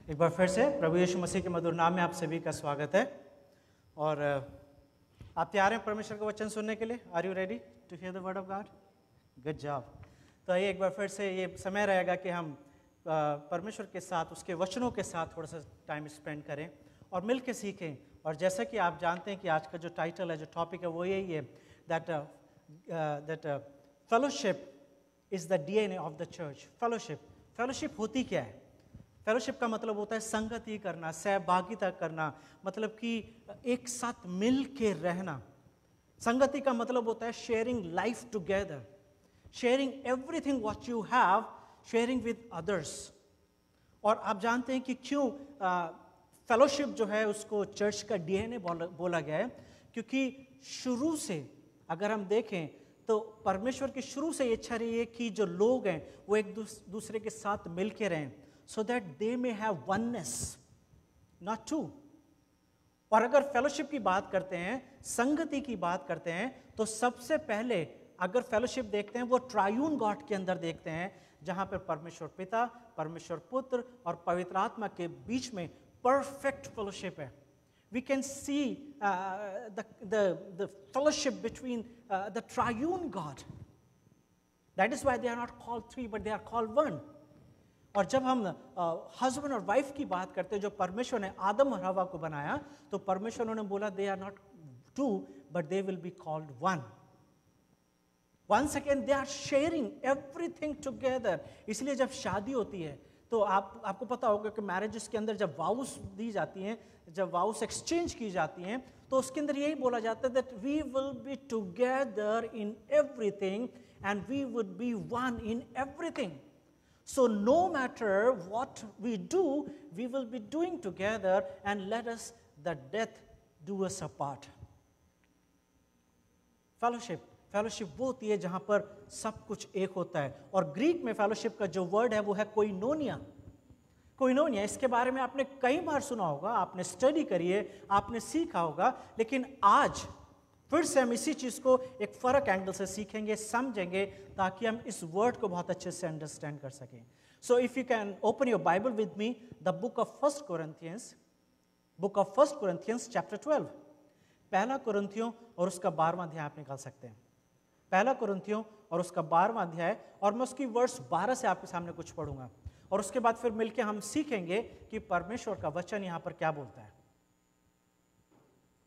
एक बार फिर से प्रभु यीशु मसीह के मधुर नाम में आप सभी का स्वागत है। और आप तैयार हैं परमेश्वर का वचन सुनने के लिए? Are you ready to hear the word of God? Good job. तो आइए एक बार फिर से ये समय रहेगा कि हम परमेश्वर के साथ, उसके वचनों के साथ थोड़ा सा टाइम स्पेंड करें और मिल के सीखें। और जैसा कि आप जानते हैं कि आज का जो टाइटल है, जो टॉपिक है, वो यही है that fellowship is the DNA of the church. Fellowship होती क्या है? फेलोशिप का मतलब होता है संगति करना, सहभागिता करना, मतलब कि एक साथ मिल के रहना। संगति का मतलब होता है sharing life together, sharing everything what you have, sharing with others. और आप जानते हैं कि क्यों फेलोशिप जो है उसको चर्च का DNA बोला गया है, क्योंकि शुरू से अगर हम देखें तो परमेश्वर की शुरू से इच्छा रही है कि जो लोग हैं वो एक दूसरे के साथ मिल के रहें, so that they may have oneness, not two. और अगर फेलोशिप की बात करते हैं, संगति की बात करते हैं, तो सबसे पहले अगर फेलोशिप देखते हैं वो ट्रायून गॉड के अंदर देखते हैं, जहां पर परमेश्वर पिता, परमेश्वर पुत्र और पवित्र आत्मा के बीच में परफेक्ट फेलोशिप है। We can see the fellowship between the triune God. That is why they are not called three, but they are called one. और जब हम हस्बैंड और वाइफ की बात करते हैं, जो परमेश्वर ने आदम और हवा को बनाया, तो परमेश्वर ने बोला they are not two but they will be called one. Once again they are sharing everything together. इसलिए जब शादी होती है तो आपको पता होगा कि मैरिजेस के अंदर जब वाउस दी जाती हैं, जब वाउस एक्सचेंज की जाती हैं, तो उसके अंदर यही बोला जाता है that we will be together in everything and we would be one in everything. So no matter what we do, we will be doing together, and let us the death do us apart. Fellowship वो होती है जहाँ पर सब कुछ एक होता है। और ग्रीक में फेलोशिप का जो वर्ड है वो है कोइनोनिया। इसके बारे में आपने कई बार सुना होगा, आपने स्टडी करी है, आपने सीखा होगा, लेकिन आज फिर से हम इसी चीज को एक फर्क एंगल से सीखेंगे, समझेंगे, ताकि हम इस वर्ड को बहुत अच्छे से अंडरस्टैंड कर सकें। So if you can open your Bible with me, the book of first Corinthians chapter 12। पहला कुरिन्थियों और उसका 12वां अध्याय आप निकाल सकते हैं। पहला कुरिन्थियों और उसका 12वां अध्याय, और मैं उसकी वर्स 12 से आपके सामने कुछ पढ़ूंगा, और उसके बाद फिर मिलकर हम सीखेंगे कि परमेश्वर का वचन यहां पर क्या बोलता है।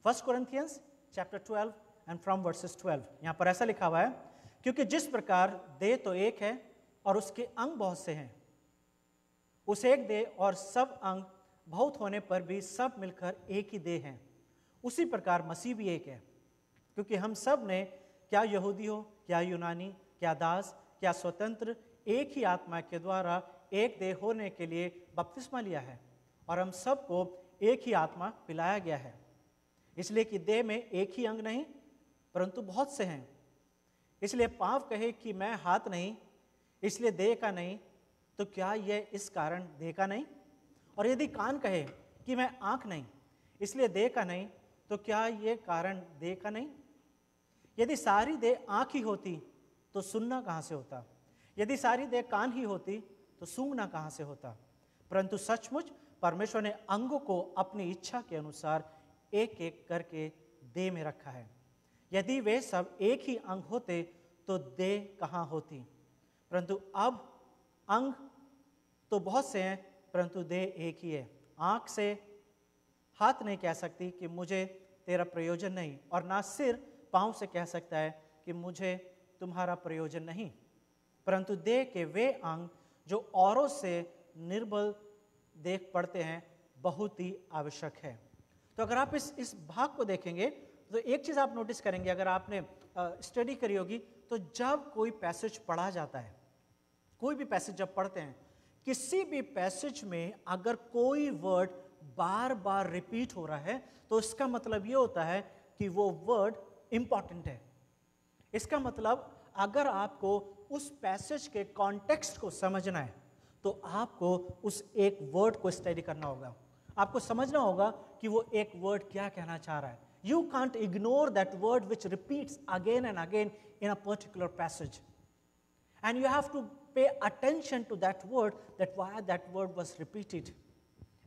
First Corinthians chapter 12 and from verses 12। यहां पर ऐसा लिखा हुआ है, क्योंकि जिस प्रकार देह तो एक है और उसके अंग बहुत से हैं, उस एक देह और सब अंग बहुत होने पर भी सब मिलकर एक ही देह हैं, उसी प्रकार मसीह भी एक है। क्योंकि हम सब ने, क्या यहूदी हो, क्या यूनानी, क्या दास, क्या स्वतंत्र, एक ही आत्मा के द्वारा एक देह होने के लिए बपतिस्मा लिया है, और हम सबको एक ही आत्मा पिलाया गया है। इसलिए कि देह में एक ही अंग नहीं परंतु बहुत से हैं। इसलिए पाँव कहे कि मैं हाथ नहीं, इसलिए देह का नहीं, तो क्या यह इस कारण देह का नहीं? और यदि कान कहे कि मैं आँख नहीं, इसलिए देह का नहीं, तो क्या यह कारण देह का नहीं? यदि सारी देह आँख ही होती तो सुनना कहाँ से होता? यदि सारी देह कान ही होती तो सूंघना कहाँ से होता? परंतु सचमुच परमेश्वर ने अंगों को अपनी इच्छा के अनुसार एक एक करके देह में रखा है। यदि वे सब एक ही अंग होते तो देह कहाँ होती? परंतु अब अंग तो बहुत से हैं परंतु देह एक ही है। आँख से हाथ नहीं कह सकती कि मुझे तेरा प्रयोजन नहीं, और ना सिर पाँव से कह सकता है कि मुझे तुम्हारा प्रयोजन नहीं। परंतु देह के वे अंग जो औरों से निर्बल देख पड़ते हैं बहुत ही आवश्यक है। तो अगर आप इस भाग को देखेंगे तो एक चीज़ आप नोटिस करेंगे, अगर आपने स्टडी करी होगी, तो जब कोई पैसेज पढ़ा जाता है, कोई भी पैसेज जब पढ़ते हैं, किसी भी पैसेज में अगर कोई वर्ड बार बार रिपीट हो रहा है, तो इसका मतलब ये होता है कि वो वर्ड इंपॉर्टेंट है। इसका मतलब अगर आपको उस पैसेज के कॉन्टेक्स्ट को समझना है, तो आपको उस एक वर्ड को स्टडी करना होगा। आपको समझना होगा कि वो एक वर्ड क्या कहना चाह रहा है। You can't ignore that word which repeats again and again in a particular passage. And you have to pay attention to that word, that why that word was repeated.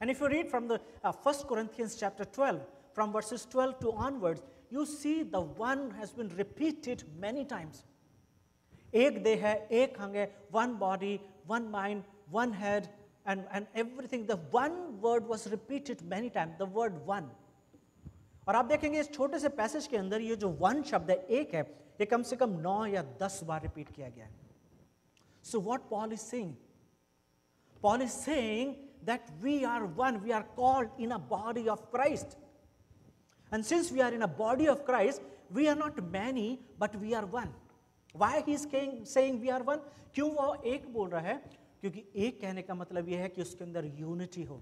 And if you read from the 1 Corinthians chapter 12, from verses 12 to onwards, you see the one has been repeated many times. एक देह है, एक अंग है, one body, one mind, one head, and everything. The one word was repeated many times, the word one. और आप देखेंगे इस छोटे से पैसेज के अंदर ये जो one शब्द है, एक है, ये कम से कम 9 या 10 बार रिपीट किया गया है. So what Paul is saying? Paul is saying that we are one, we are called in a body of Christ. And since we are in a body of Christ, we are not many, but we are one. Why he is saying we are one? क्यों वो एक बोल रहा है? क्योंकि एक कहने का मतलब यह है कि उसके अंदर यूनिटी हो.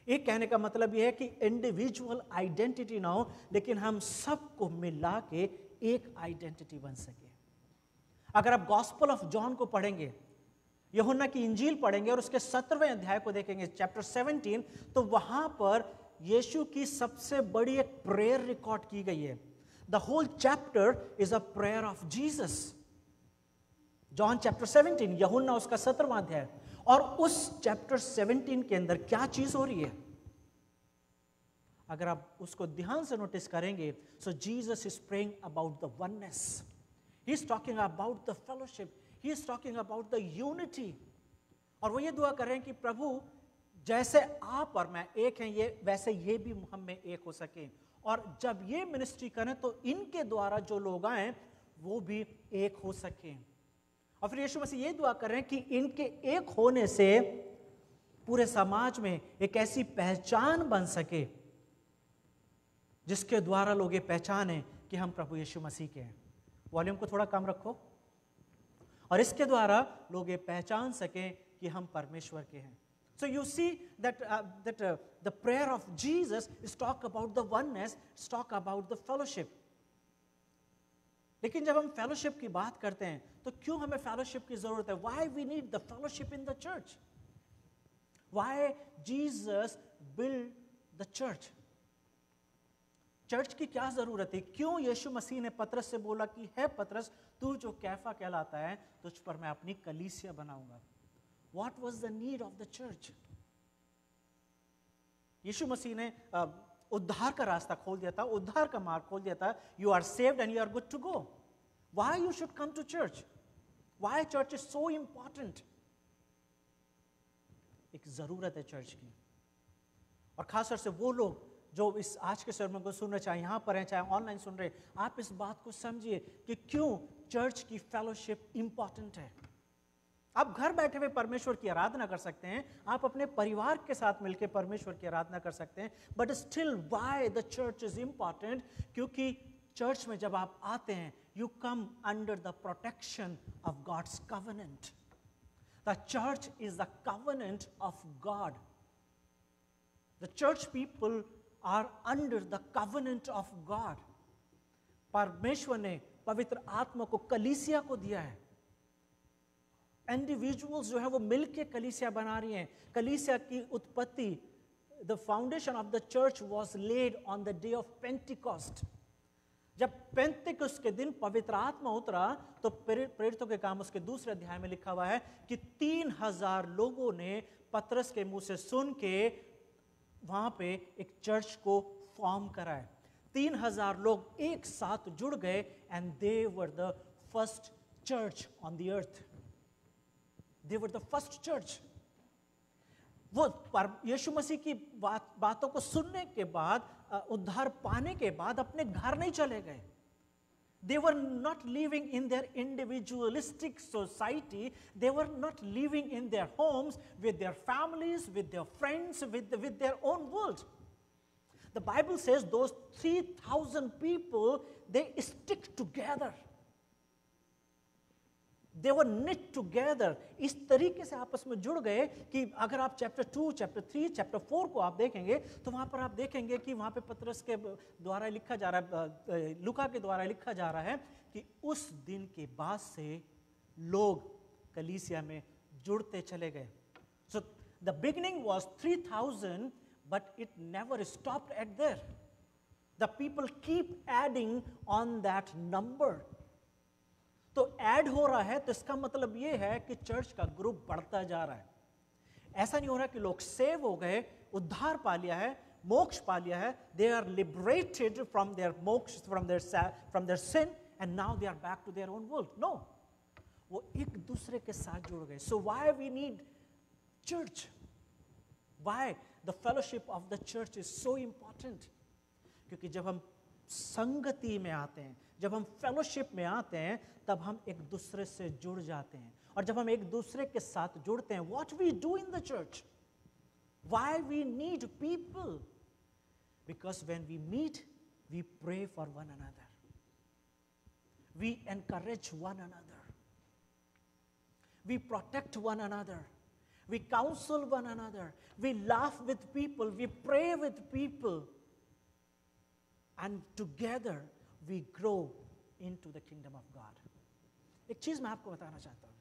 एक कहने का मतलब यह है कि इंडिविजुअल आइडेंटिटी ना हो, लेकिन हम सबको मिला के एक आइडेंटिटी बन सके. अगर आप गॉस्पेल ऑफ जॉन को पढ़ेंगे, यूहन्ना की इंजील पढ़ेंगे और उसके 17वें अध्याय को देखेंगे, चैप्टर 17, तो वहां पर यीशु की सबसे बड़ी एक प्रेयर रिकॉर्ड की गई है. The whole chapter is a prayer of Jesus. John chapter 17, यूहन्ना उसका 17वां अध्याय. और उस चैप्टर 17 के अंदर क्या चीज हो रही है? अगर आप उसको ध्यान से नोटिस करेंगे, so Jesus is praying about the oneness. He is talking about the fellowship. He is talking about the unity. और वो ये दुआ कर रहे हैं कि प्रभु जैसे आप और मैं एक हैं, ये वैसे ये भी हम में एक हो सके. और जब ये मिनिस्ट्री करें तो इनके द्वारा जो लोग आए वो भी एक हो सके. और फिर यीशु मसीह ये दुआ कर रहे हैं कि इनके एक होने से पूरे समाज में एक ऐसी पहचान बन सके जिसके द्वारा लोग ये पहचाने कि हम प्रभु यीशु मसीह के हैं. वॉल्यूम को थोड़ा कम रखो. और इसके द्वारा लोग ये पहचान सकें कि हम परमेश्वर के हैं. So you see that the prayer of Jesus is talk about the oneness, is talk about the fellowship. लेकिन जब हम fellowship की बात करते हैं तो क्यों हमें fellowship की जरूरत है? Why we need the fellowship in the church? Why Jesus built the church? Church की क्या जरूरत है? क्यों यीशु मसीह ने पतरस से बोला कि है पतरस, तू जो कैफा कहलाता है तुझ पर मैं अपनी कलीसिया बनाऊंगा? What was the need of the church? यीशु मसीह ने उद्धार का रास्ता खोल दिया था, उद्धार का मार्ग खोल दिया था. You are saved and you are good to go. Why you should come to church? Why church is so important? एक जरूरत है चर्च की. और खासतौर से वो लोग जो इस आज के सर्मन को सुन रहे, चाहे यहाँ पर हैं चाहे ऑनलाइन सुन रहे, आप इस बात को समझिए कि क्यों चर्च की फेलोशिप इंपॉर्टेंट है. आप घर बैठे हुए परमेश्वर की आराधना कर सकते हैं, आप अपने परिवार के साथ मिलकर परमेश्वर की आराधना कर सकते हैं, but still why the church is important? क्योंकि चर्च में जब आप आते हैं, you come under the protection of God's covenant. The church is the covenant of God. The church people are under the covenant of God. परमेश्वर ने पवित्र आत्मा को कलीसिया को दिया है. इंडिविजुअल्स जो है वो मिलके कलीसिया बना रही हैं. कलीसिया की उत्पत्ति, the foundation of the church was laid on the day of Pentecost. जब पेंतिकुस्त के दिन पवित्र आत्मा उतरा तो प्रेरितों के काम उसके दूसरे अध्याय में लिखा हुआ है कि 3000 लोगों ने पतरस के मुंह से सुन के वहां पे एक चर्च को फॉर्म करा है. 3000 लोग एक साथ जुड़ गए and they were the first church on the earth. They were the first church. वो यीशु मसीह की बातों को सुनने के बाद, उद्धार पाने के बाद अपने घर नहीं चले गए. They were not living in their individualistic society. They were not living in their homes with their families, with their friends, with their own world. The Bible says those 3,000 people, they stick together. They were knit together. इस तरीके से आपस में जुड़ गए कि अगर आप चैप्टर 2, चैप्टर 3, चैप्टर 4 को आप देखेंगे तो वहां पर आप देखेंगे कि वहां पे पतरस के द्वारा लिखा जा रहा है, लूका के द्वारा लिखा जा रहा है कि उस दिन के बाद से लोग कलीसिया में जुड़ते चले गए. So the beginning was 3,000, but it never stopped at there. The people keep adding on that number. तो ऐड हो रहा है तो इसका मतलब ये है कि चर्च का ग्रुप बढ़ता जा रहा है. ऐसा नहीं हो रहा कि लोग सेव हो गए, उद्धार पा लिया है, मोक्ष पा लिया है, they are liberated from their moksha, from their sin, and now they are back to their own world. No, वो एक दूसरे के साथ जुड़ गए. So why we need church? Why the fellowship of the church is so important? क्योंकि जब हम संगति में आते हैं, जब हम फेलोशिप में आते हैं, तब हम एक दूसरे से जुड़ जाते हैं. और जब हम एक दूसरे के साथ जुड़ते हैं, what we do in the church, why we need people, because when we meet we pray for one another, we encourage one another, we protect one another, we counsel one another, we laugh with people, we pray with people, and together we grow into the kingdom of God. एक चीज मैं आपको बताना चाहता हूं,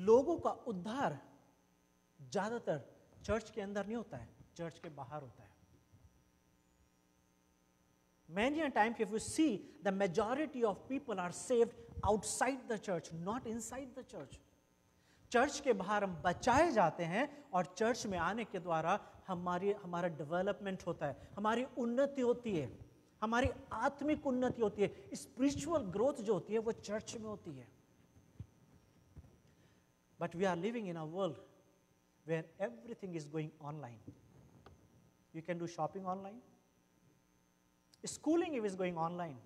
लोगों का उद्धार ज्यादातर चर्च के अंदर नहीं होता है, चर्च के बाहर होता है. Many a time, if you see, the majority of people are saved outside the church, not inside the church. Church के बाहर हम बचाए जाते हैं, और चर्च में आने के द्वारा हमारा डेवलपमेंट होता है, हमारी उन्नति होती है, हमारी आत्मिक उन्नति होती है, स्पिरिचुअल ग्रोथ जो होती है वो चर्च में होती है. But we are living in a world where everything is going online. You can do shopping online. Schooling is going online.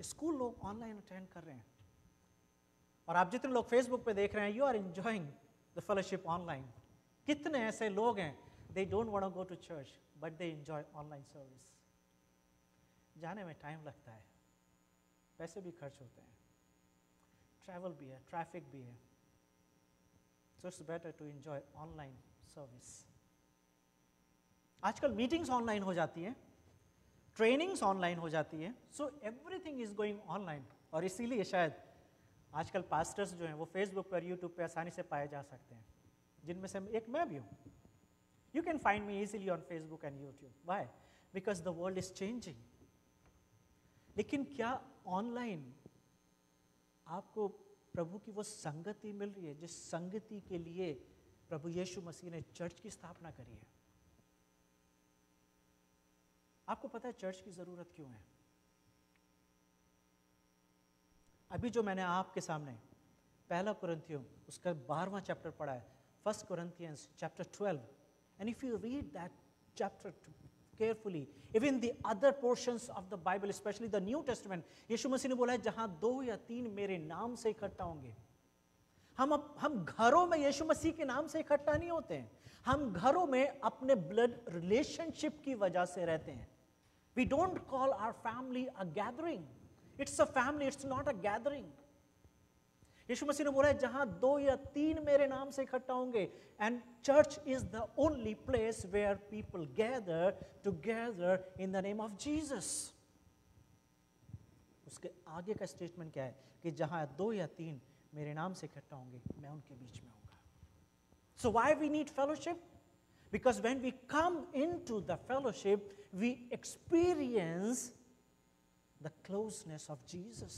School लोग ऑनलाइन अटेंड कर रहे हैं. और आप जितने लोग फेसबुक पे देख रहे हैं, you are enjoying the fellowship online. कितने ऐसे लोग हैं, they don't want to go to church but they enjoy online service. जाने में टाइम लगता है, पैसे भी खर्च होते हैं, ट्रैवल भी है, ट्रैफिक भी है. So it's better to enjoy online service. आजकल मीटिंग्स ऑनलाइन हो जाती हैं, ट्रेनिंग्स ऑनलाइन हो जाती है. So everything is going online. और इसीलिए शायद आजकल पास्टर्स जो हैं वो फेसबुक पर, यूट्यूब पे आसानी से पाए जा सकते हैं, जिनमें से एक मैं भी हूँ. You can find me easily on Facebook and YouTube. Why? Because the world is changing. लेकिन क्या ऑनलाइन आपको प्रभु की वो संगति मिल रही है, जिस संगति के लिए प्रभु यीशु मसीह ने चर्च की स्थापना करी है? आपको पता है चर्च की जरूरत क्यों है? अभी जो मैंने आपके सामने पहला कुरिन्थियों उसका 12वां चैप्टर पढ़ा है, 1 Corinthians chapter 12, and if you read that chapter carefully, even the other portions of the Bible, especially the New Testament, यीशु मसीह ने बोला है जहां 2 या 3 मेरे नाम से इकट्ठा होंगे. हम घरों में यीशु मसीह के नाम से इकट्ठा नहीं होते हैं, हम घरों में अपने ब्लड रिलेशनशिप की वजह से रहते हैं. We don't call our family a gathering. It's a family, it's not a gathering. यीशु मसीह ने बोला है जहां 2 या 3 मेरे नाम से इकट्ठा होंगे, and church is the only place where people gather together in the name of Jesus. उसके आगे का स्टेटमेंट क्या है कि जहां 2 या 3 मेरे नाम से इकट्ठा होंगे, मैं उनके बीच में होऊंगा. So why we need fellowship? Because when we come into the fellowship, we experience the closeness of Jesus.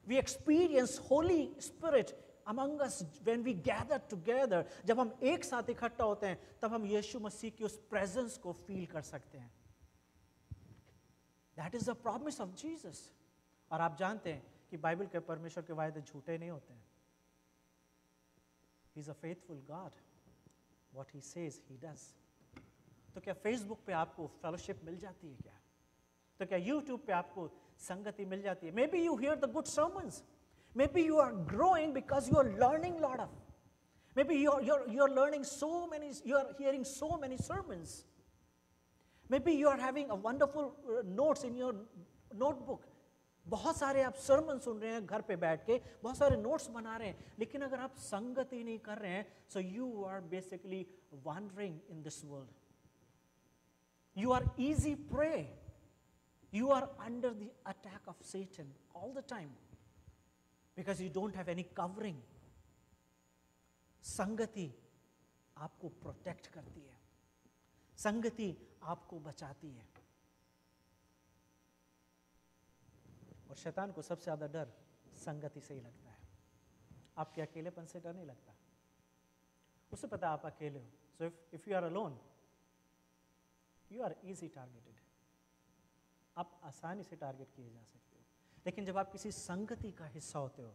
We experience Holy Spirit among us when we gather together. जब हम एक साथ इकट्ठा होते हैं, तब हम यीशु मसीह की उस प्रेजेंस को फील कर सकते हैं. That is the promise of Jesus. और आप जानते हैं कि बाइबल के परमेश्वर के वायदे झूठे नहीं होते हैं. He is a faithful God. What he says, he does. तो क्या फेसबुक पे आपको फेलोशिप मिल जाती है क्या? तो क्या यूट्यूब पे आपको संगति मिल जाती है? Maybe you hear the good sermons. Maybe you are growing because you are learning lot of. Maybe you're learning so many, you are hearing so many sermons. Maybe you are having a wonderful notes in your notebook. बहुत सारे आप sermon सुन रहे हैं घर पे बैठ के, बहुत सारे notes बना रहे हैं, लेकिन अगर आप संगति नहीं कर रहे हैं, so you are basically wandering in this world. You are easy prey. You are under the attack of Satan all the time because you don't have any covering. संगति आपको प्रोटेक्ट करती है, संगति आपको बचाती है. और शैतान को सबसे ज्यादा डर संगति से ही लगता है. आपके अकेलेपन से डर नहीं लगता, उसे पता आप अकेले हो. So if you are alone, you are easy targeted, आप आसानी से टारगेट किए जा सकते हो. लेकिन जब आप किसी संगति का हिस्सा होते हो,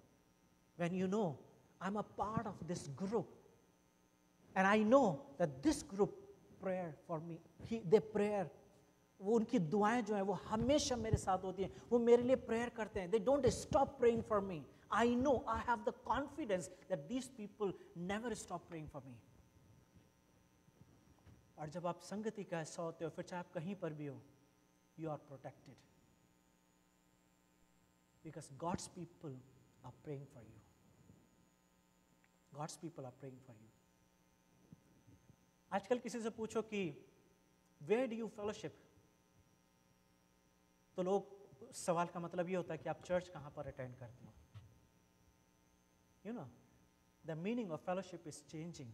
when you know I'm a part of this group and I know that this group prayer for me, they prayer, वो उनकी दुआएं जो हैं वो हमेशा मेरे साथ होती हैं, वो मेरे लिए प्रेयर करते हैं. They don't stop praying for me. I know, I have the confidence that these people never stop praying for me. और जब आप संगति का हिस्सा होते हो, फिर चाहे आप कहीं पर भी हो, you are protected because God's people are praying for you. God's people are praying for you. आजकल किसी से पूछो कि where do you fellowship, तो लोग सवाल का मतलब ये होता है कि आप चर्च कहाँ पर अटेंड करते हो. You know, the meaning of fellowship is changing.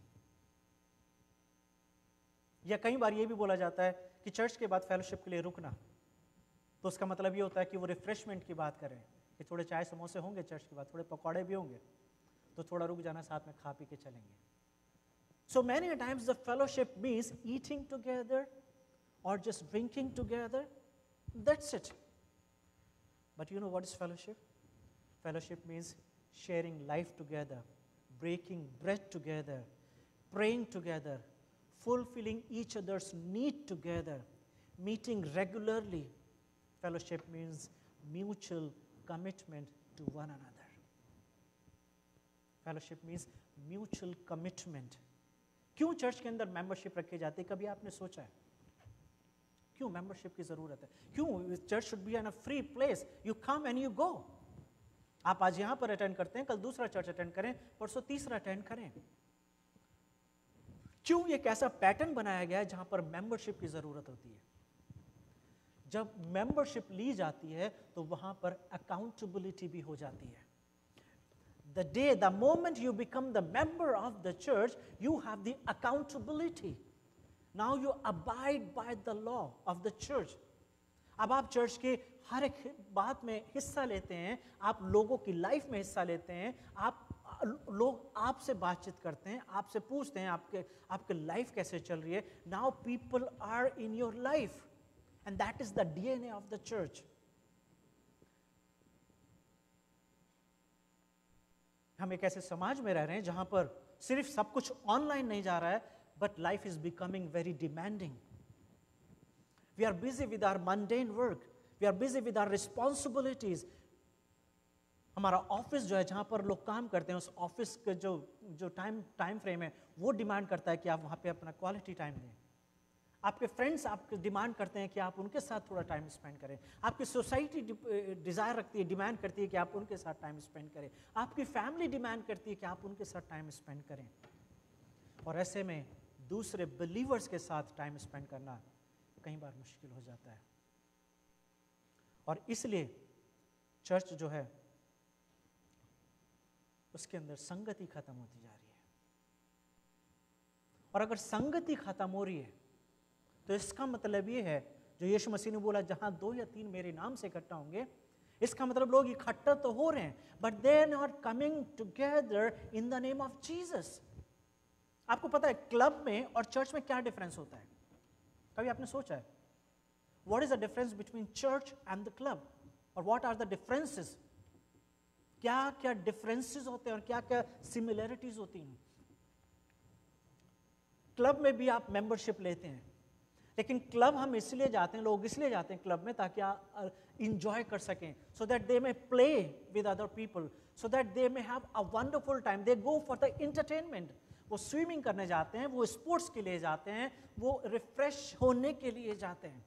या कई बार ये भी बोला जाता है कि चर्च के बाद फेलोशिप के लिए रुकना, तो उसका मतलब ये होता है कि वो रिफ्रेशमेंट की बात करें कि थोड़े चाय समोसे होंगे चर्च के बाद, थोड़े पकौड़े भी होंगे, तो थोड़ा रुक जाना, साथ में खा पी के चलेंगे. So many times the fellowship means eating together or just drinking together. That's it. But you know what is fellowship? Fellowship means sharing life together, breaking bread together, praying together, fulfilling each other's need together, meeting regularly. Fellowship means mutual commitment to one another. Fellowship means mutual commitment. क्यों church के अंदर membership रखी जाती है, कभी आपने सोचा है क्यों मेंबरशिप की जरूरत है? क्यों church should be an a free place, you come and you go. आप आज यहां पर अटेंड करते हैं, कल दूसरा चर्च अटेंड करें, परसों तीसरा अटेंड करें. क्यों एक ऐसा पैटर्न बनाया गया है जहां पर मेंबरशिप की जरूरत होती है? जब मेंबरशिप ली जाती है तो वहां पर अकाउंटेबिलिटी भी हो जाती है. The moment you become the member of the church, you have the accountability. Now you abide by the law of the church. अब आप चर्च के हर एक बात में हिस्सा लेते हैं, आप लोगों की लाइफ में हिस्सा लेते हैं, लोग आपसे बातचीत करते हैं, आपसे पूछते हैं आपके लाइफ कैसे चल रही है. Now people are in your life, and that is the DNA of the church. हम एक ऐसे समाज में रह रहे हैं जहां पर सिर्फ सब कुछ ऑनलाइन नहीं जा रहा है, but life is becoming very demanding. We are busy with our mundane work, we are busy with our responsibilities. हमारा ऑफिस जो है जहां पर लोग काम करते हैं, उस ऑफिस का जो टाइम फ्रेम है वो डिमांड करता है कि आप वहां पे अपना क्वालिटी टाइम दें. आपके फ्रेंड्स आपके डिमांड करते हैं कि आप उनके साथ थोड़ा टाइम स्पेंड करें. आपकी सोसाइटी डिजायर रखती है, डिमांड करती है कि आप उनके साथ टाइम स्पेंड करें. आपकी फैमिली डिमांड करती है कि आप उनके साथ टाइम स्पेंड करें. और ऐसे में दूसरे बिलीवर्स के साथ टाइम स्पेंड करना कई बार मुश्किल हो जाता है. और इसलिए चर्च जो है उसके अंदर संगति खत्म होती जा रही है. और अगर संगति खत्म हो रही है तो इसका मतलब ये है, जो यीशु मसीह ने बोला, जहां 2 या 3 मेरे नाम से इकट्ठा होंगे, इसका मतलब लोग इकट्ठा तो हो रहे हैं, but they are not coming together in the name of Jesus. आपको पता है क्लब में और चर्च में क्या डिफरेंस होता है? कभी आपने सोचा है? What is the difference between church and the club, और व्हाट आर द डिफरेंसेस? क्या क्या डिफरेंसेस होते हैं और क्या क्या सिमिलरिटीज होती हैं? क्लब में भी आप मेंबरशिप लेते हैं, लेकिन क्लब हम इसलिए जाते हैं, लोग इसलिए जाते हैं क्लब में ताकि आप इंजॉय कर सकें, so that they may play with other people, so that they may have a wonderful time. They go for the entertainment. वो स्विमिंग करने जाते हैं, वो स्पोर्ट्स के लिए जाते हैं, वो रिफ्रेश होने के लिए जाते हैं.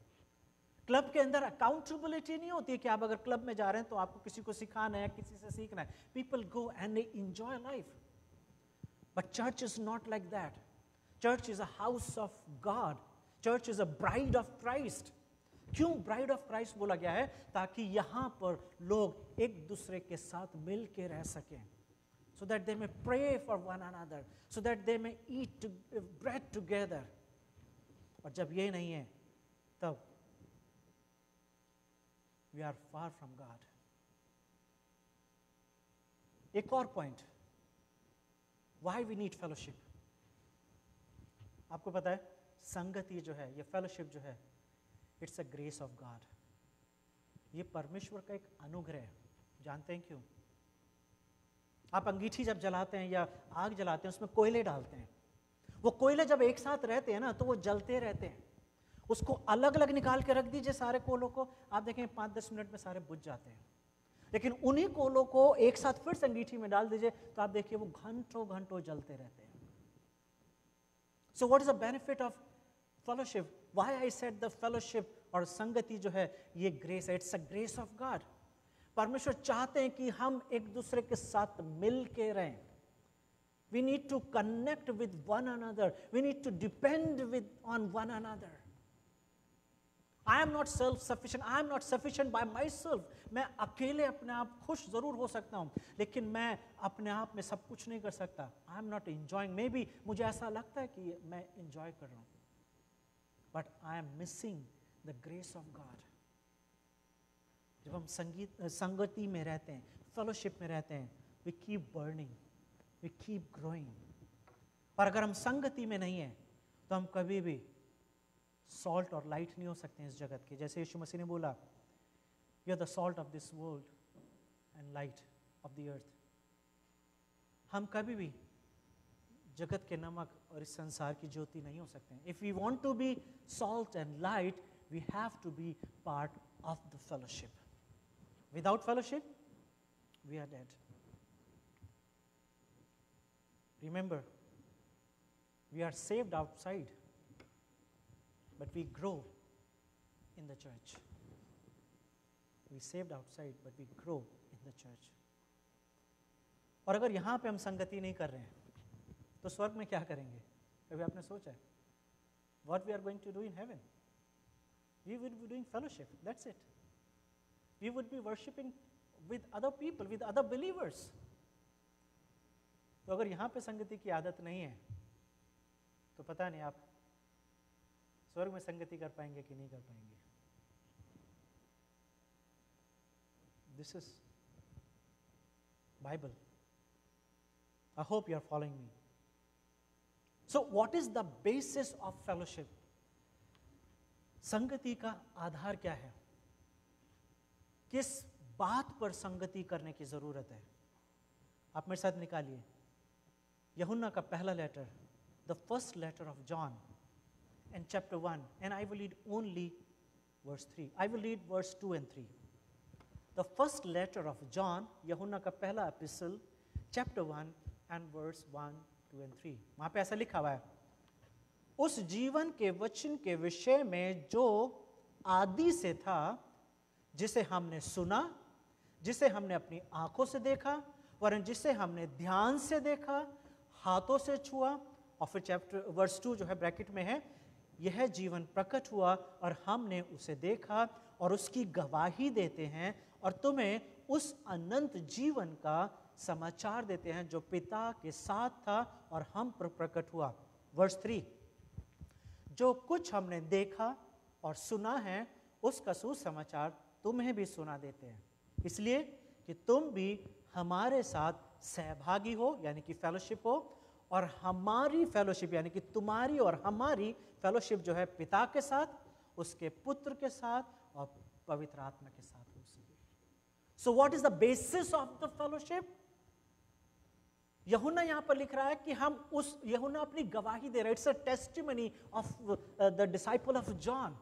क्लब के अंदर अकाउंटेबिलिटी नहीं होती है कि आप अगर क्लब में जा रहे हैं तो आपको किसी को सिखाना है, किसी से सीखना है. People go and they enjoy life. But church is not like that. Church is a house of God. Church is a bride of Christ. क्यों ब्राइड ऑफ क्राइस्ट बोला गया है? ताकि यहां पर लोग एक दूसरे के साथ मिल के रह सकें, so that they may pray for one another, so that they may eat bread together. और जब ये नहीं है तब we are far from God. एक और point, why we need fellowship? आपको पता है संगति जो है, ये फेलोशिप जो है, it's a grace of God. ये परमेश्वर का एक अनुग्रह है। जानते हैं क्यों? आप अंगीठी जब जलाते हैं या आग जलाते हैं, उसमें कोयले डालते हैं। वो कोयले जब एक साथ रहते हैं ना, तो वो जलते रहते हैं। उसको अलग अलग निकाल के रख दीजिए सारे कोयलों को, आप देखें 5-10 मिनट में सारे बुझ जाते हैं। लेकिन उन्हीं कोयलों को एक साथ फिर से अंगीठी में डाल दीजिए, तो आप देखिए वो घंटों घंटों जलते रहते हैं। So what is the benefit of fellowship? Why I said the fellowship और संगति जो है ये ग्रेस है, it's a grace of God. परमेश्वर चाहते हैं कि हम एक दूसरे के साथ मिल के रहें। We need to connect with one another. We need to depend on one another. I am not self-sufficient. I am not sufficient by myself. मैं अकेले अपने आप खुश जरूर हो सकता हूँ, लेकिन मैं अपने आप में सब कुछ नहीं कर सकता। I am not enjoying. Maybe मुझे ऐसा लगता है कि मैं enjoy कर रहा हूँ, but I am missing the grace of God. जब हम संगति में रहते हैं, fellowship में रहते हैं, we keep burning. We keep growing. और अगर हम संगति में नहीं हैं, तो हम कभी भी सॉल्ट और लाइट नहीं हो सकते हैं इस जगत के। जैसे यीशु मसीह ने बोला, you are the salt of this world and light of the earth. हम कभी भी जगत के नमक और इस संसार की ज्योति नहीं हो सकते हैं। If we want to be salt and light, we have to be part of the fellowship. Without fellowship, we are dead. Remember, we are saved outside, but we grow in the church. We saved outside, but we grow in the church. और अगर यहाँ पे हम संगति नहीं कर रहे हैं, तो स्वर्ग में क्या करेंगे? कभी आपने सोचा है? What we are going to do in heaven? We would be doing fellowship. That's it. We would be worshiping with other people, with other believers. तो अगर यहाँ पे संगति की आदत नहीं है, तो पता नहीं आप स्वर्ग में संगति कर पाएंगे कि नहीं कर पाएंगे। This is Bible. I hope you are following me. So what is the basis of fellowship? संगति का आधार क्या है? किस बात पर संगति करने की जरूरत है? आप मेरे साथ निकालिए यूहन्ना का पहला letter, the first letter of John and chapter 1, and I will read only verse 3. I will read verse 2 and 3. The first letter of John, यूहन्ना का पहला epistle, chapter 1 and verse 1, 2 and 3. वहां पे ऐसा लिखा हुआ है, उस जीवन के वचन के विषय में जो आदि से था, जिसे हमने सुना, जिसे हमने अपनी आंखों से देखा, वरन जिसे हमने ध्यान से देखा, हाथों से छुआ। और फिर चैप्टर वर्स 2 जो है ब्रैकेट में है, यह जीवन प्रकट हुआ और हमने उसे देखा और उसकी गवाही देते हैं और तुम्हें उस अनंत जीवन का समाचार देते हैं जो पिता के साथ था और हम पर प्रकट हुआ। वर्स 3, जो कुछ हमने देखा और सुना है उसका सुसमाचार तुम्हें भी सुना देते हैं, इसलिए कि तुम भी हमारे साथ सहभागी हो, यानी कि फेलोशिप हो, और हमारी फेलोशिप यानी कि तुम्हारी और हमारी फेलोशिप जो है पिता के साथ, उसके पुत्र के साथ और पवित्र आत्मा के साथ हो सके। So what is the basis of the fellowship? यूहन्ना यहां पर लिख रहा है कि हम उस, यूहन्ना अपनी गवाही दे रहा है, it's a testimony of the disciple of John.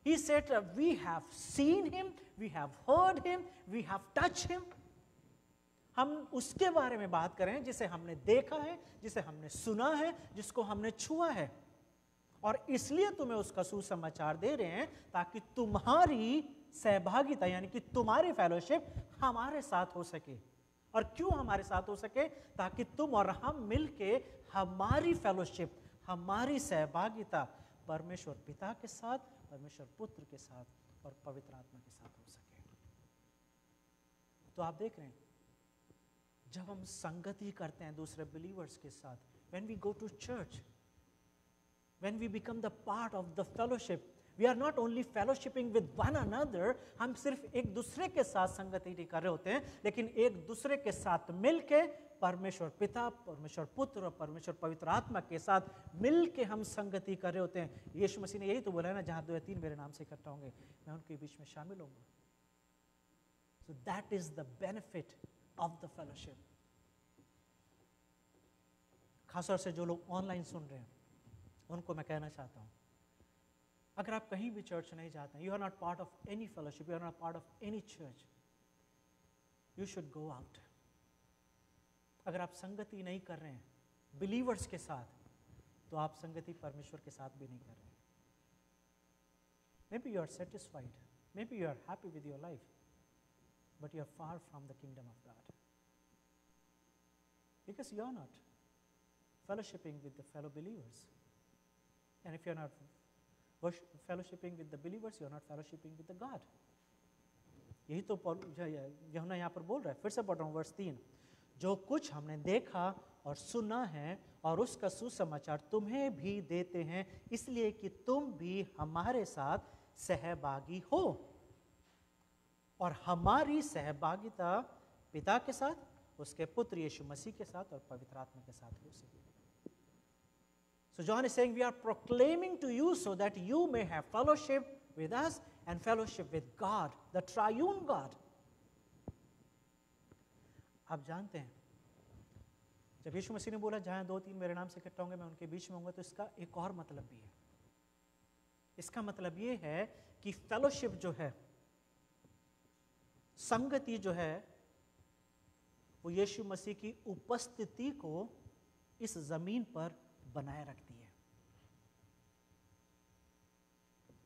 He said, we have seen him, we have heard him, we have touched him. हम उसके बारे में बात करें जिसे हमने देखा है, जिसे हमने सुना है, जिसको हमने छुआ है, और इसलिए तुम्हें उसका सुसमाचार दे रहे हैं ताकि तुम्हारी सहभागिता यानी कि तुम्हारी फेलोशिप हमारे साथ हो सके। और क्यों हमारे साथ हो सके? ताकि तुम और हम मिलके हमारी फेलोशिप, हमारी सहभागिता परमेश्वर पिता के साथ, परमेश्वर पुत्र के साथ और पवित्र आत्मा के साथ हो सके। तो आप देख रहे हैं, जब हम संगति करते हैं दूसरे बिलीवर्स के साथ, when we go to church, when we become the part of the fellowship, we are not only fellowshipping with one another, हम सिर्फ एक दूसरे के साथ संगति नहीं कर रहे होते हैं, लेकिन एक दूसरे के साथ मिलके परमेश्वर पिता, परमेश्वर पुत्र और परमेश्वर पवित्र आत्मा के साथ मिल के हम संगति कर रहे होते हैं। यीशु मसीह ने यही तो बोला है ना, जहां 2 या 3 मेरे नाम से इकट्ठा होंगे मैं उनके बीच में शामिल होऊंगा। So that is the benefit of the fellowship. खासतौर से जो लोग ऑनलाइन सुन रहे हैं उनको मैं कहना चाहता हूं, अगर आप कहीं भी चर्च नहीं जाते हैं, you are not part of any fellowship, you are not part of any church, you should go out. अगर आप संगति नहीं कर रहे हैं बिलीवर्स के साथ, तो आप संगति परमेश्वर के साथ भी नहीं कर रहे। May be you are satisfied, may be you are happy with your life, but you are far from the kingdom of God, because you are not fellowshipping with the fellow believers. And if you're not fellowshipping with the believers, you're not fellowshipping with the God. यही तो यूहन्ना यहाँ पर बोल रहा है। फिर से पढ़ रहा हूँ वर्स 3, जो कुछ हमने देखा और सुना है और उसका सुसमाचार तुम्हें भी देते हैं, इसलिए कि तुम भी हमारे साथ सहभागी हो, और हमारी सहभागिता पिता के साथ, उसके पुत्र यीशु मसीह के साथ और पवित्र आत्मा के साथ हो सके। So John is saying we are proclaiming to you so that you may have fellowship with us and fellowship with God, the triune God. आप जानते हैं जब यीशु मसीह ने बोला जहां 2-3 मेरे नाम से इकट्ठा होंगे मैं उनके बीच में होऊंगा, तो इसका एक और मतलब भी है। इसका मतलब ये है कि फेलोशिप जो है, संगति जो है, वो यीशु मसीह की उपस्थिति को इस जमीन पर बनाए रखती है।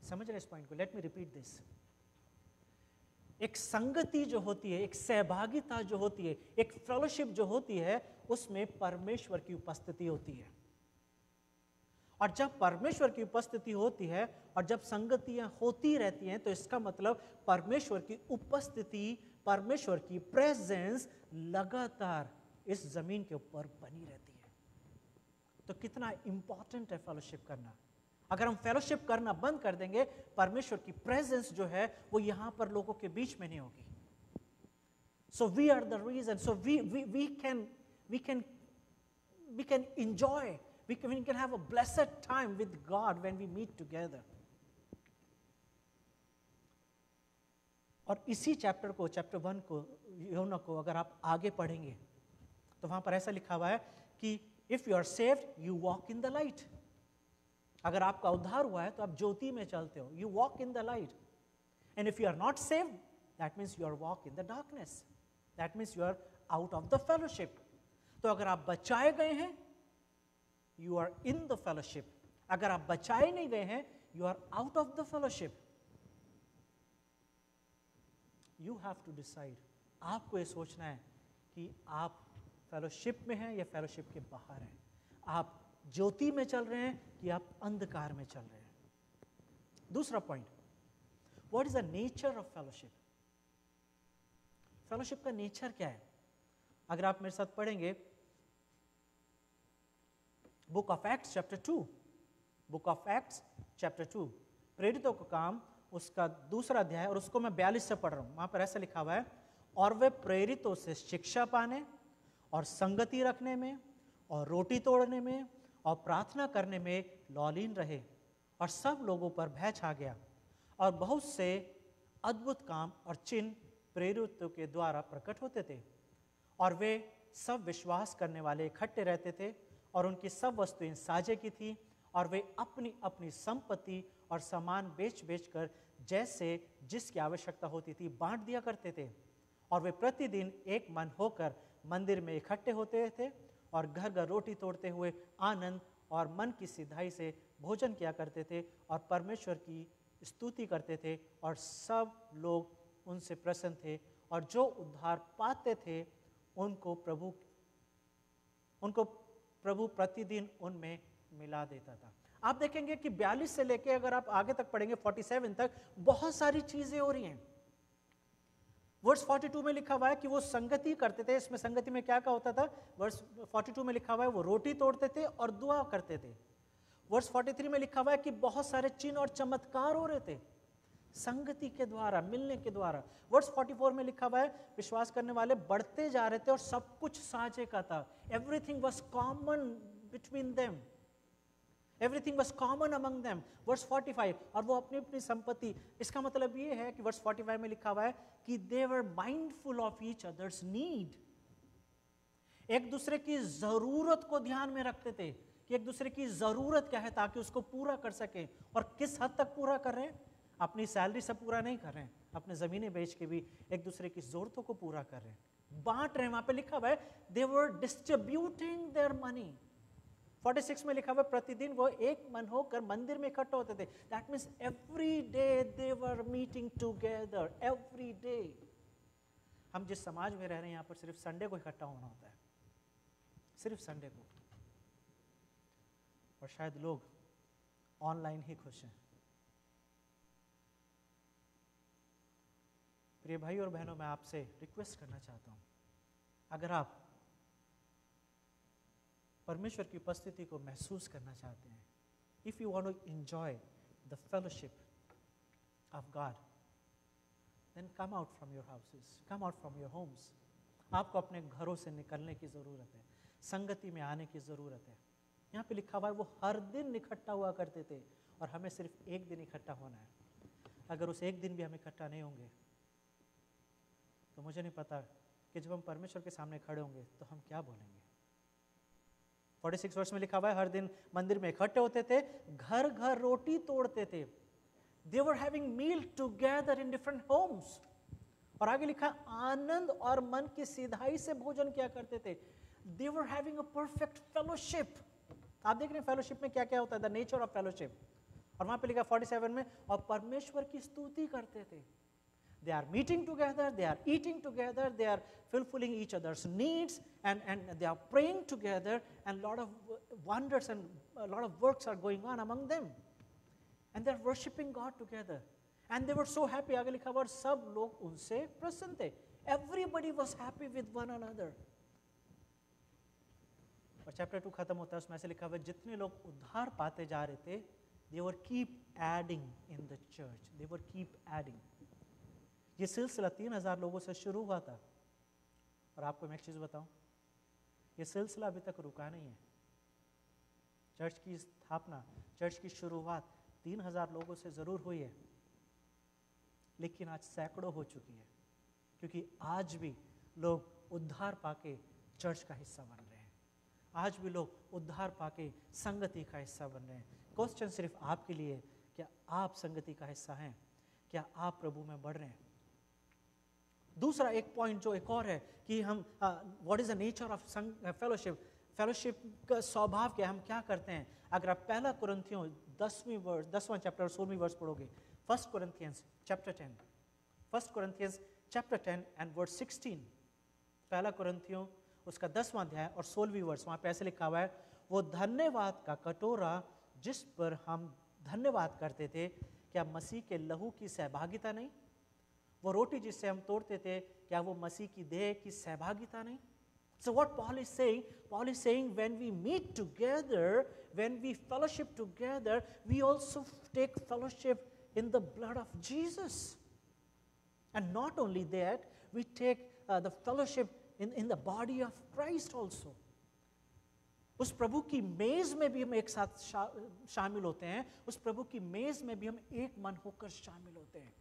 समझ रहे इस पॉइंट को? Let me repeat this. एक संगति जो होती है, एक सहभागिता जो होती है, एक फेलोशिप जो होती है, उसमें परमेश्वर की उपस्थिति होती है। और जब परमेश्वर की उपस्थिति होती है और जब संगतियां होती रहती हैं, तो इसका मतलब परमेश्वर की उपस्थिति, परमेश्वर की प्रेजेंस लगातार इस जमीन के ऊपर बनी रहती है। तो कितना इंपॉर्टेंट है फेलोशिप करना। अगर हम फेलोशिप करना बंद कर देंगे, परमेश्वर की प्रेजेंस जो है वो यहां पर लोगों के बीच में नहीं होगी। So we are the reason, so we can enjoy, we can have a blessed time with God when we meet together. और इसी चैप्टर को, चैप्टर 1 को, यूहन्ना को अगर आप आगे पढ़ेंगे तो वहां पर ऐसा लिखा हुआ है कि if you are saved, you walk in the light. अगर आपका उद्धार हुआ है तो आप ज्योति में चलते हो, you walk in the light. And if you are not saved, that means you are walk in the darkness. That means you are out of the fellowship. तो अगर आप बचाए गए हैं, you are in the fellowship. अगर आप बचाए नहीं गए हैं, you are out of the fellowship. You have to decide. आपको ये सोचना है कि आप फेलोशिप में हैं या फेलोशिप के बाहर हैं। आप ज्योति में चल रहे हैं कि आप अंधकार में चल रहे हैं। दूसरा point, what is the nature of fellowship? Fellowship का नेचर क्या है? अगर आप मेरे साथ पढ़ेंगे book of acts chapter 2, book of acts chapter 2, प्रेरितों का काम, उसका 2 अध्याय, और उसको मैं 42 से पढ़ रहा हूं। वहां पर ऐसा लिखा हुआ है, और वे प्रेरितों से शिक्षा पाने और संगति रखने में और रोटी तोड़ने में और प्रार्थना करने में लौलीन रहे, और सब लोगों पर भय छा गया, और बहुत से अद्भुत काम और चिन्ह प्रेरितों के द्वारा प्रकट होते थे, और वे सब विश्वास करने वाले इकट्ठे रहते थे, और उनकी सब वस्तुएं साझे की थी, और वे अपनी अपनी संपत्ति और सामान बेच बेच कर जैसे जिसकी आवश्यकता होती थी बांट दिया करते थे, और वे प्रतिदिन एक मन होकर मंदिर में इकट्ठे होते थे और घर घर रोटी तोड़ते हुए आनंद और मन की सिधाई से भोजन किया करते थे और परमेश्वर की स्तुति करते थे, और सब लोग उनसे प्रसन्न थे, और जो उद्धार पाते थे उनको प्रभु प्रतिदिन उनमें मिला देता था। आप देखेंगे कि 42 से लेके अगर आप आगे तक पढ़ेंगे 47 तक बहुत सारी चीजें हो रही हैं। वर्स 42 में लिखा हुआ है कि वो संगति करते थे। इसमें संगति में क्या क्या होता था? वर्स 42 में लिखा हुआ है वो रोटी तोड़ते थे और दुआ करते थे। वर्स 43 में लिखा हुआ है कि बहुत सारे चिन्ह और चमत्कार हो रहे थे। संगति के द्वारा, मिलने के द्वारा। वर्स 44 में लिखा हुआ है, विश्वास करने वाले बढ़ते जा रहे थे और सब कुछ साझे का था। Everything was common between them, everything was common among them. Verse 45, और वो अपनी अपनी संपत्ति, इसका मतलब ये है कि वर्स 45 में लिखा हुआ है कि they were mindful of each other's need. एक दूसरे की जरूरत को ध्यान में रखते थे कि एक दूसरे की जरूरत क्या है ताकि उसको पूरा कर सके। और किस हद तक पूरा कर रहे हैं? अपनी सैलरी से पूरा नहीं कर रहे हैं, अपने जमीनें बेच के भी एक दूसरे की जरूरतों को पूरा कर रहे हैं, बांट रहे हैं। वहां पे लिखा हुआ है दे वर डिस्ट्रीब्यूटिंग देयर मनी। 46 में लिखा हुआ है प्रतिदिन वो एक मन होकर मंदिर में इकट्ठा होते थे। That means every day they were meeting together, every day. हम जिस समाज में रह रहे हैं यहाँ पर सिर्फ संडे को इकट्ठा होना होता है, सिर्फ संडे को। और शायद लोग ऑनलाइन ही खुश हैं। प्रिय भाई और बहनों, मैं आपसे रिक्वेस्ट करना चाहता हूं, अगर आप परमेश्वर की उपस्थिति को महसूस करना चाहते हैं, if you want to enjoy the fellowship of God, then come out from your houses, come out from your homes. आपको अपने घरों से निकलने की जरूरत है, संगति में आने की जरूरत है। यहाँ पे लिखा हुआ है वो हर दिन इकट्ठा हुआ करते थे और हमें सिर्फ एक दिन इकट्ठा होना है। अगर उस एक दिन भी हम इकट्ठा नहीं होंगे तो मुझे नहीं पता कि जब हम परमेश्वर के सामने खड़े होंगे तो हम क्या बोलेंगे। 46 वर्ष में लिखा हुआ है हर दिन मंदिर में इकट्ठे होते थे, घर घर रोटी तोड़ते थे। They were having meal together in different homes। और आगे लिखा आनंद और मन की सीधाई से भोजन किया करते थे। They were having a perfect fellowship। आप देख रहे हैं फेलोशिप में क्या क्या होता है, द नेचर ऑफ फेलोशिप। और वहां पे लिखा 47 में, और परमेश्वर की स्तुति करते थे। They are meeting together, they are eating together, they are fulfilling each other's needs, and they are praying together, and a lot of wonders and a lot of works are going on among them. And they are worshiping God together. And they were so happy, आगे लिखा हुआ सब लोग उनसे प्रसन्न थे। Everybody was happy with one another। और chapter 2 खत्म होता है, उसमें ऐसे लिखा हुआ है जितने लोग उद्धार पाते जा रहे थे, they were keep adding in the church, they were keep adding। ये सिलसिला 3000 लोगों से शुरू हुआ था। और आपको मैं एक चीज बताऊं, ये सिलसिला अभी तक रुका नहीं है। चर्च की स्थापना, चर्च की शुरुआत 3000 लोगों से जरूर हुई है, लेकिन आज सैकड़ों हो चुकी है, क्योंकि आज भी लोग उद्धार पाके चर्च का हिस्सा बन रहे हैं। आज भी लोग उद्धार पाके संगति का हिस्सा बन रहे हैं। क्वेश्चन सिर्फ आपके लिए, क्या आप संगति का हिस्सा हैं? क्या आप प्रभु में बढ़ रहे हैं? दूसरा एक पॉइंट जो एक और है कि हम what is the nature of fellowship, fellowship का स्वभाव क्या है, हम क्या करते हैं। अगर आप पहला कुरिन्थियों 10वां चैप्टर 16वीं वर्ष पढ़ोगे, 1 Corinthians chapter 10, 1 Corinthians chapter 10 and verse 16, पहला कुरिन्थियों उसका 10वां अध्याय और 16वीं वर्ष, वहां पे ऐसे लिखा हुआ है, वो धन्यवाद का कटोरा जिस पर हम धन्यवाद करते थे, क्या मसीह के लहू की सहभागिता नहीं? वो रोटी जिससे हम तोड़ते थे, क्या वो मसीह की देह की सहभागिता नहीं? So what Paul is saying when we meet together, when we fellowship together, we also take fellowship in the blood of Jesus. And not only that, we take the fellowship in the body of Christ also. उस प्रभु की मेज में भी हम एक साथ शामिल होते हैं, उस प्रभु की मेज में भी हम एक मन होकर शामिल होते हैं।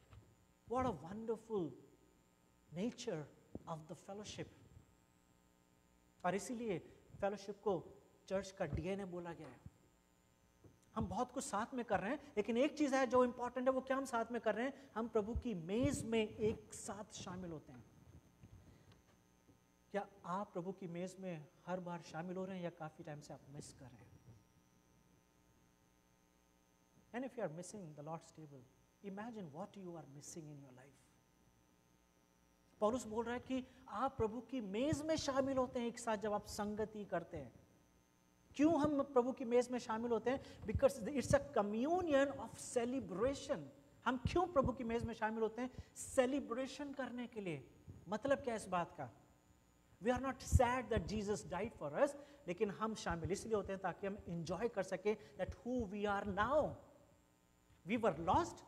What a wonderful nature of the fellowship। और इसीलिए फेलोशिप को चर्च का डीएनए बोला गया है। हम बहुत कुछ साथ में कर रहे हैं, लेकिन एक चीज है जो इंपॉर्टेंट है, वो क्या हम साथ में कर रहे हैं? हम प्रभु की मेज में एक साथ शामिल होते हैं। क्या आप प्रभु की मेज में हर बार शामिल हो रहे हैं या काफी टाइम से आप मिस कर रहे हैं? And if you are missing the Lord's table, imagine what you are missing in your life। पौलुस बोल रहा है कि आप प्रभु की मेज में शामिल होते हैं एक साथ जब आप संगति करते हैं। क्यों हम प्रभु की मेज में शामिल होते हैं? Because it's a communion of celebration. हम क्यों प्रभु की मेज में शामिल होते हैं? सेलिब्रेशन करने के लिए। मतलब क्या है इस बात का? We are not sad that Jesus died for us, लेकिन हम शामिल इसलिए होते हैं ताकि हम एंजॉय कर सके that who we are now. We were lost,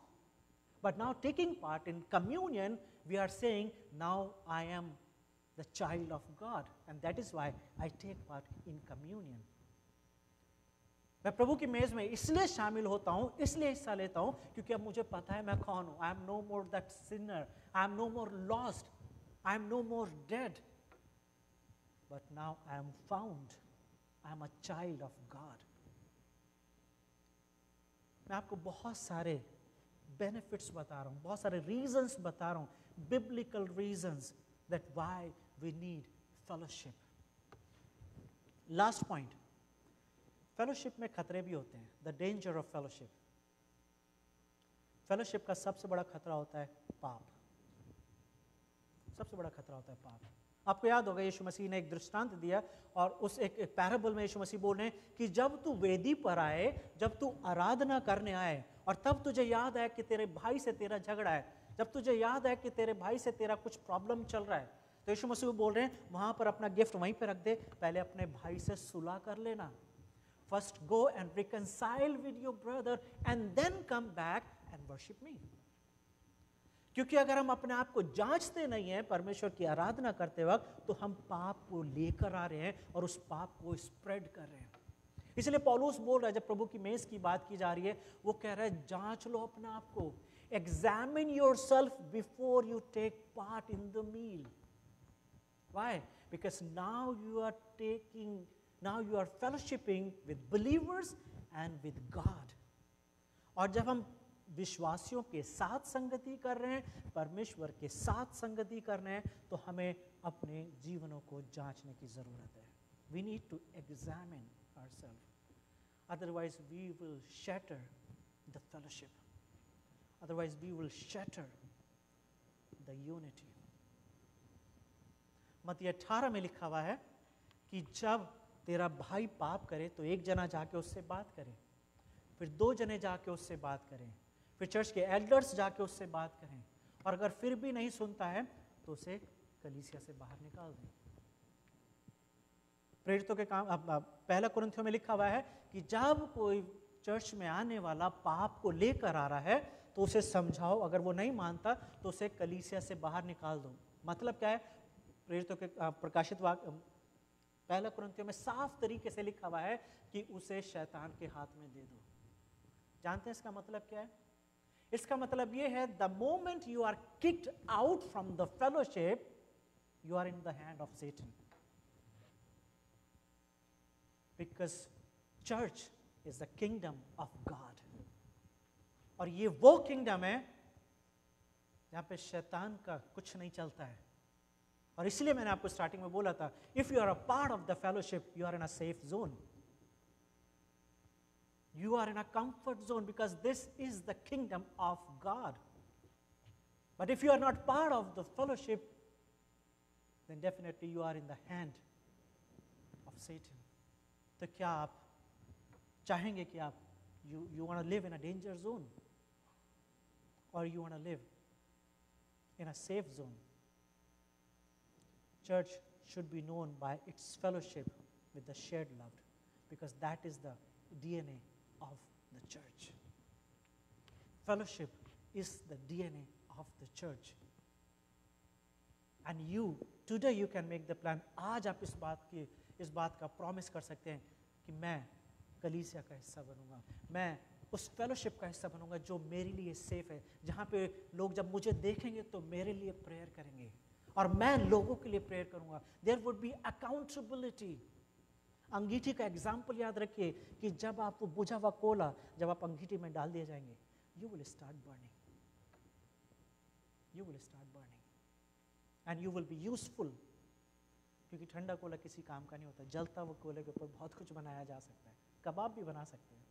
But now taking part in communion, we are saying, now I am the child of God. And that is why I take part in communion. मैं प्रभु की मेज में इसलिए शामिल होता हूं, इसलिए हिस्सा लेता हूं, क्योंकि अब मुझे पता है मैं कौन हूं. I am no more that sinner. I am no more lost. I am no more dead. But now I am found. I am a child of God. मैं आपको बहुत सारे benefits बता रहा हूं, बहुत सारे reasons बता रहा हूं, biblical reasons that why we need fellowship. Last point. Fellowship में खतरे भी होते हैं. The danger of fellowship. Fellowship का सबसे बड़ा खतरा होता है पाप. सबसे बड़ा खतरा होता है पाप. आपको याद होगा यीशु मसीह ने एक दृष्टांत दिया और उस एक पैराबल में यीशु मसीह बोल रहे हैं कि जब तू वेदी पर आए, जब तू आराधना करने आए और तब तुझे याद है कि तेरे भाई से तेरा झगड़ा है, जब तुझे याद है कि तेरे भाई से तेरा कुछ प्रॉब्लम चल रहा है, तो यीशु मसीह बोल रहे हैं वहां पर अपना गिफ्ट वहीं पर रख दे, पहले अपने भाई से सुलह कर लेना. First go and reconcile with your brother and then come back and worship me. क्योंकि अगर हम अपने आप को जांचते नहीं हैं परमेश्वर की आराधना करते वक्त, तो हम पाप को लेकर आ रहे हैं और उस पाप को स्प्रेड कर रहे हैं. इसलिए पौलुस बोल रहा है, जब प्रभु की मेज की बात की जा रही है, वो कह रहा है जांच लो अपने आप को. Examine yourself before you take part in the meal. Why? Because now you are fellowshipping with believers and with God. और जब हम विश्वासियों के साथ संगति कर रहे हैं, परमेश्वर के साथ संगति कर रहे हैं, तो हमें अपने जीवनों को जांचने की जरूरत है. We need to examine ourselves. Otherwise we will shatter the fellowship. Otherwise we will shatter the unity. मत्ती 18 में लिखा हुआ है कि जब तेरा भाई पाप करे तो एक जना जाके उससे बात करे, फिर 2 जने जाके उससे बात करें, फिर चर्च के एल्डर्स जाके उससे बात करें, और अगर फिर भी नहीं सुनता है तो उसे कलीसिया से बाहर निकाल दें. प्रेरितों के काम पहला कुरिन्थियों में लिखा हुआ है कि जब कोई चर्च में आने वाला पाप को लेकर आ रहा है तो उसे समझाओ, अगर वो नहीं मानता तो उसे कलीसिया से बाहर निकाल दो. मतलब क्या है? प्रेरितों के प्रकाशित पहला कुरिन्थियों में साफ तरीके से लिखा हुआ है कि उसे शैतान के हाथ में दे दो. जानते हैं इसका मतलब क्या है? इसका मतलब ये है, the moment you are kicked out from the fellowship, you are in the hand of Satan. Because church is the kingdom of God. और ये वो किंगडम है जहां पे शैतान का कुछ नहीं चलता है. और इसलिए मैंने आपको स्टार्टिंग में बोला था, if you are a part of the fellowship, you are in a safe zone. You are in a comfort zone because this is the kingdom of God. But if you are not part of the fellowship, then definitely you are in the hand of Satan. तो क्या आप चाहेंगे कि आप you want to live in a danger zone, or you want to live in a safe zone? Church should be known by its fellowship with the shared love, because that is the DNA of the church. Fellowship is the DNA of the church. And today you can make the plan. आज आप इस बात का promise कर सकते हैं कि मैं कलीसिया का हिस्सा बनूंगा, मैं उस फेलोशिप का हिस्सा बनूंगा जो मेरे लिए सेफ है, जहां पे लोग जब मुझे देखेंगे तो मेरे लिए प्रेयर करेंगे और मैं लोगों के लिए प्रेयर करूंगा. There would be accountability. अंगीठी का एग्जाम्पल याद रखिए कि जब आप वो बुझा हुआ कोला जब आप अंगीठी में डाल दिए जाएंगे, you will start burning. You will start burning. And you will be useful. क्योंकि ठंडा कोला किसी काम का नहीं होता. जलता हुआ कोले के ऊपर बहुत कुछ बनाया जा सकता है. कबाब भी बना सकते हैं.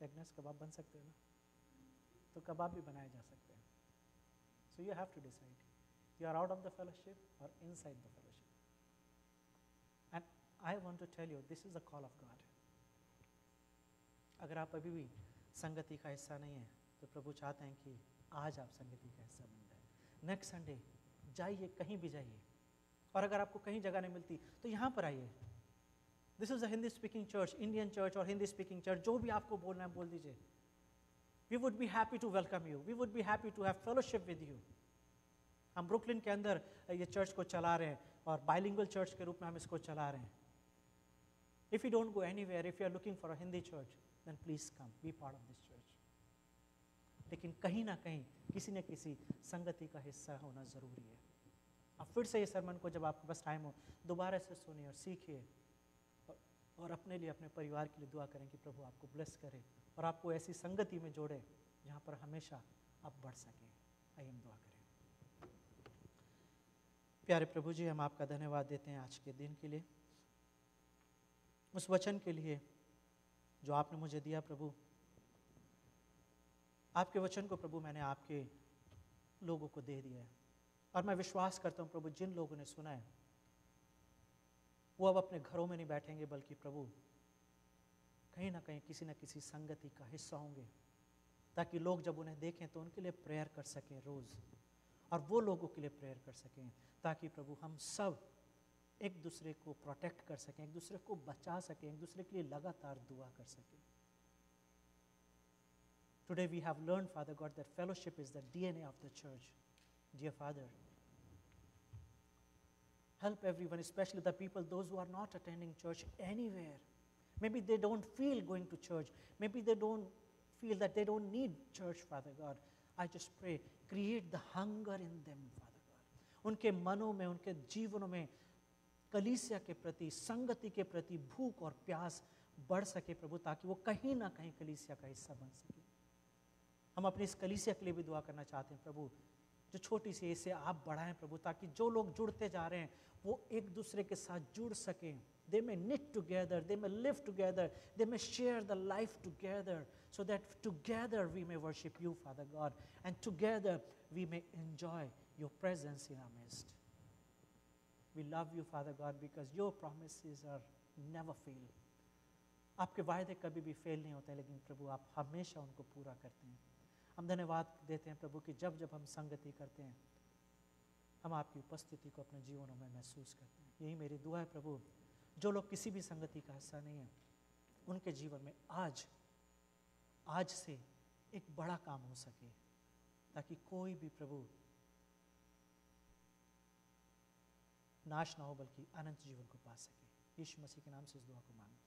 एग्नेस कबाब बन सकते हैं ना, तो कबाब भी बनाए जा सकते हैं. So you have to decide. You are out of the fellowship or inside the fellowship. And I want to tell you, this is the call of God. अगर आप अभी भी संगति का हिस्सा नहीं है तो प्रभु चाहते हैं कि आज आप संगति का हिस्सा बन जाए. नेक्स्ट संडे जाइए, कहीं भी जाइए, और अगर आपको कहीं जगह नहीं मिलती तो यहाँ पर आइए. This is a Hindi speaking church, Indian church और हिंदी स्पीकिंग चर्च, जो भी आपको बोलना है बोल दीजिए. We would be happy to welcome you. We would be happy to have fellowship with you. हम ब्रुकलिन के अंदर ये चर्च को चला रहे हैं और बाइलिंगुअल चर्च के रूप में हम इसको चला रहे हैं. If you don't go anywhere, if you are looking for a Hindi church, then please come, be part of this church. लेकिन कहीं ना कहीं किसी न किसी संगति का हिस्सा होना ज़रूरी है. अब फिर से ये सरमन को जब आपके पास टाइम हो दोबारा से सुनिए और सीखिए और अपने लिए अपने परिवार के लिए दुआ करें कि प्रभु आपको ब्लेस करे और आपको ऐसी संगति में जोड़े जहाँ पर हमेशा आप बढ़ सकें. आइए हम दुआ करें. प्यारे प्रभु जी, हम आपका धन्यवाद देते हैं आज के दिन के लिए, उस वचन के लिए जो आपने मुझे दिया. प्रभु आपके वचन को प्रभु मैंने आपके लोगों को दे दिया है और मैं विश्वास करता हूँ प्रभु जिन लोगों ने सुना है वो अब अपने घरों में नहीं बैठेंगे बल्कि प्रभु कहीं ना कहीं किसी न किसी संगति का हिस्सा होंगे, ताकि लोग जब उन्हें देखें तो उनके लिए प्रेयर कर सकें रोज़, और वो लोगों के लिए प्रेयर कर सकें ताकि प्रभु हम सब एक दूसरे को प्रोटेक्ट कर सकें, एक दूसरे को बचा सकें, एक दूसरे के लिए लगातार दुआ कर सकें. Today we have learned, Father God, that fellowship is the DNA of the church. Dear Father, help everyone, especially the people, those who are not attending church anywhere. Maybe they don't feel going to church. Maybe they don't feel that they don't need church, Father God. I just pray, create the hunger in them, Father God. उनके मनों में, उनके जीवनों में कलीसिया के प्रति, संगति के प्रति भूख और प्यास बढ़ सके प्रभु, ताकि वो कहीं ना कहीं कलीसिया का हिस्सा बन सके. हम अपनी इस कलीसिया के लिए भी दुआ करना चाहते हैं प्रभु, जो छोटी सी इसे आप बढ़ाएं प्रभु, ताकि जो लोग जुड़ते जा रहे हैं वो एक दूसरे के साथ जुड़ सकें. They may knit together, they may live together, they may share the life together, so that together we may worship you, Father God, and together we may enjoy your presence in our midst. We love you, Father God, because your promises are never fail. आपके वायदे कभी भी fail नहीं होते, लेकिन प्रभु आप हमेशा उनको पूरा करते हैं. हम धन्यवाद देते हैं प्रभु कि जब जब हम संगति करते हैं हम आपकी उपस्थिति को अपने जीवनों में महसूस करते हैं. यही मेरी दुआ है प्रभु, जो लोग किसी भी संगति का हिस्सा नहीं है उनके जीवन में आज से एक बड़ा काम हो सके, ताकि कोई भी प्रभु नाश ना हो बल्कि अनंत जीवन को पा सके. यीशु मसीह के नाम से इस दुआ को मांगते हैं.